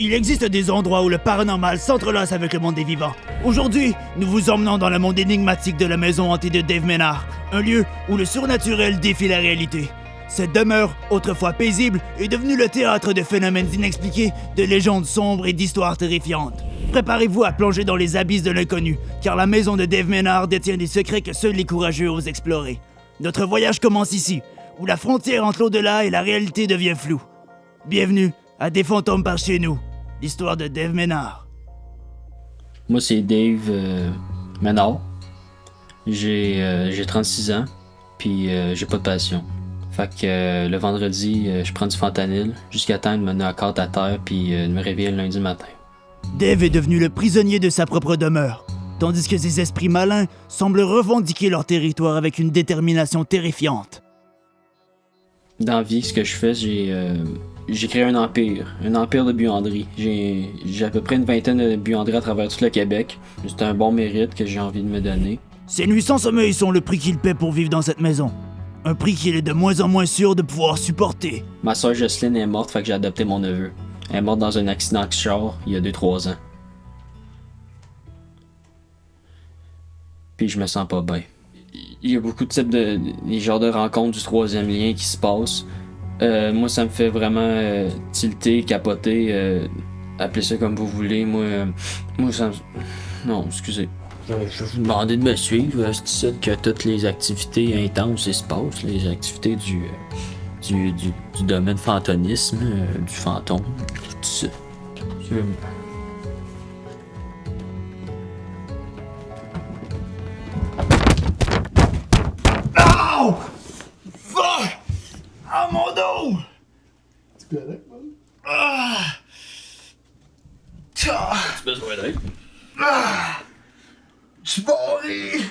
Il existe des endroits où le paranormal s'entrelace avec le monde des vivants. Aujourd'hui, nous vous emmenons dans le monde énigmatique de la maison hantée de Dave Ménard, un lieu où le surnaturel défie la réalité. Cette demeure, autrefois paisible, est devenue le théâtre de phénomènes inexpliqués, de légendes sombres et d'histoires terrifiantes. Préparez-vous à plonger dans les abysses de l'inconnu, car la maison de Dave Ménard détient des secrets que seuls les courageux osent explorer. Notre voyage commence ici, où la frontière entre l'au-delà et la réalité devient floue. Bienvenue à Des fantômes par chez nous, l'histoire de Dave Ménard. Moi, c'est Dave Ménard. J'ai 36 ans, puis j'ai pas de passion. Fait que le vendredi, je prends du fentanyl jusqu'à temps de me knock out à terre puis de me réveiller le lundi matin. Dave est devenu le prisonnier de sa propre demeure, tandis que ces esprits malins semblent revendiquer leur territoire avec une détermination terrifiante. Dans la vie, ce que je fais, j'ai créé un empire de buanderie. J'ai à peu près une vingtaine de buanderies à travers tout le Québec. C'est un bon mérite que j'ai envie de me donner. Ces nuits sans sommeil sont le prix qu'il paie pour vivre dans cette maison. Un prix qu'il est de moins en moins sûr de pouvoir supporter. Ma soeur Jocelyne est morte, fait que j'ai adopté mon neveu. Elle est morte dans un accident de char il y a 2-3 ans. Puis je me sens pas bien. Il y a beaucoup de types des genres de rencontres du troisième lien qui se passent. Moi, ça me fait vraiment tilter, capoter, appelez ça comme vous voulez. Moi ça me... Non, excusez. Je vais vous demander de me suivre. C'est ici que toutes les activités intenses se passent, les activités du domaine fantonisme, du fantôme, tout ça. Ow! Fuck! Ah, mon dos! Tu correct, man? Ah! Tu besoin d'aide? Ah! Je suis barré!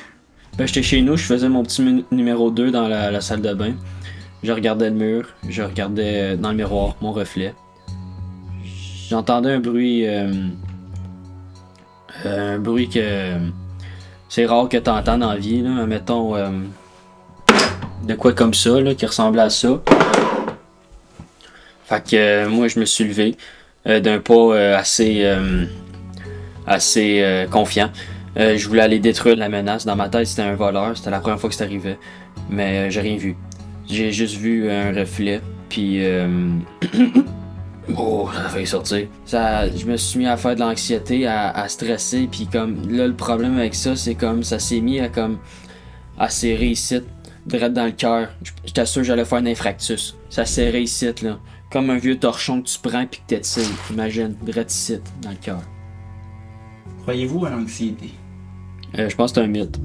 Ben, j'étais chez nous, je faisais mon petit numéro 2 dans la salle de bain. Je regardais le mur, je regardais dans le miroir mon reflet. J'entendais un bruit que c'est rare que t'entends dans la vie, là, mettons de quoi comme ça, là, qui ressemblait à ça. Fait que moi je me suis levé d'un pas assez confiant. Je voulais aller détruire la menace. Dans ma tête, c'était un voleur. C'était la première fois que ça arrivait. Mais j'ai rien vu. J'ai juste vu un reflet. Puis... oh, ça a failli sortir. Je me suis mis à faire de l'anxiété, à stresser. Puis comme... Là, le problème avec ça, c'est comme... Ça s'est mis à serrer ici. Direct dans le cœur. J'étais sûr que j'allais faire un infractus. Ça serrait ici, là. Comme un vieux torchon que tu prends puis que t'étires. Imagine. Direct ici, dans le cœur. Croyez-vous à l'anxiété? Je pense que c'est un mythe.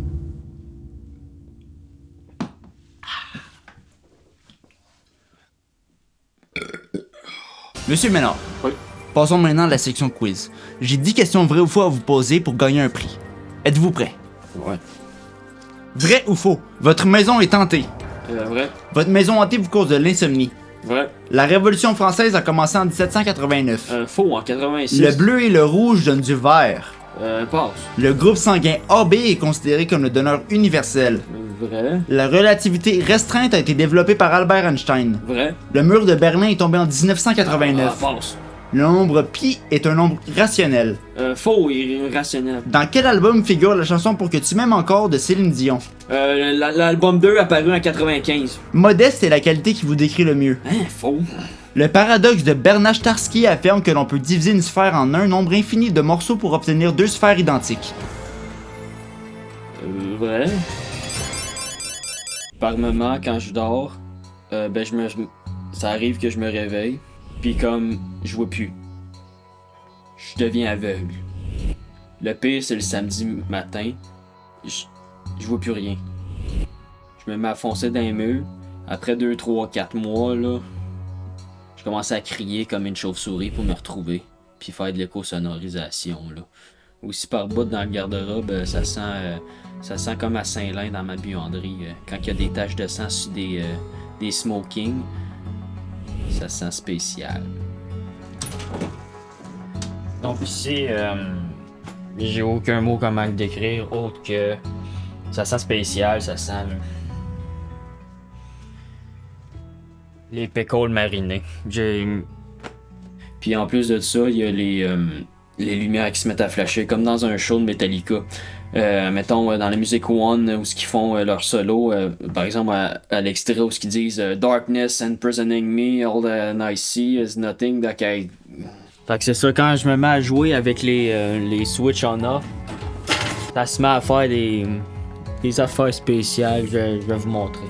Monsieur Ménard. Oui. Passons maintenant à la section quiz. J'ai 10 questions vraies ou faux à vous poser pour gagner un prix. Êtes-vous prêt? Ouais. Vrai ou faux? Votre maison est hantée. Vrai. Votre maison hantée vous cause de l'insomnie. Vrai. La Révolution française a commencé en 1789. Faux en 86. Le bleu et le rouge donnent du vert. Passe. Le groupe sanguin AB est considéré comme le donneur universel. Vrai. La relativité restreinte a été développée par Albert Einstein. Vrai. Le mur de Berlin est tombé en 1989. Passe. Le nombre pi est un nombre rationnel. Faux et irrationnel. Dans quel album figure la chanson Pour que tu m'aimes encore de Céline Dion? L'album 2 apparu en 95. Modeste est la qualité qui vous décrit le mieux. Faux. Le paradoxe de Bernard-Starsky affirme que l'on peut diviser une sphère en un nombre infini de morceaux pour obtenir deux sphères identiques. Vrai. Par moment, quand je dors, ça arrive que je me réveille, puis comme je vois plus. Je deviens aveugle. Le pire, c'est le samedi matin. Je vois plus rien. Je me mets à foncer dans les murs. Après 2, 3, 4 mois, là, je commence à crier comme une chauve-souris pour me retrouver, puis faire de l'éco-sonorisation, là. Aussi par bout dans le garde-robe, ça sent comme à Saint-Lin dans ma buanderie. Quand il y a des taches de sang sur des smokings, ça sent spécial. Donc ici, j'ai aucun mot comment le décrire autre que ça sent spécial, ça sent les pécoles marinées. Puis Puis en plus de ça, il y a les lumières qui se mettent à flasher, comme dans un show de Metallica. Mettons, dans la musique One, où ils font leur solo, par exemple, à l'extrait où ils disent Darkness imprisoning me, all that I see is nothing that I... Fait que c'est ça, quand je me mets à jouer avec les switch on off, ça se met à faire des affaires spéciales, je vais vous montrer.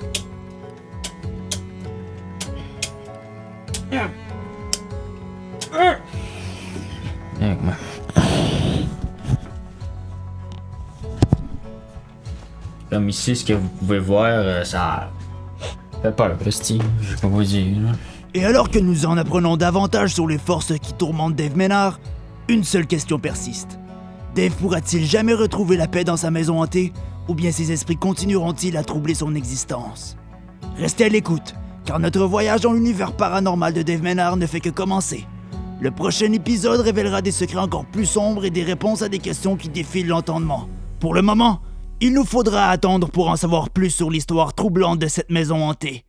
Comme ici, ce que vous pouvez voir, ça fait peur, Steve. Je vais pas vous dire. Là. Et alors que nous en apprenons davantage sur les forces qui tourmentent Dave Ménard, une seule question persiste. Dave pourra-t-il jamais retrouver la paix dans sa maison hantée, ou bien ses esprits continueront-ils à troubler son existence? Restez à l'écoute, car notre voyage dans l'univers paranormal de Dave Ménard ne fait que commencer. Le prochain épisode révélera des secrets encore plus sombres et des réponses à des questions qui défient l'entendement. Pour le moment, il nous faudra attendre pour en savoir plus sur l'histoire troublante de cette maison hantée.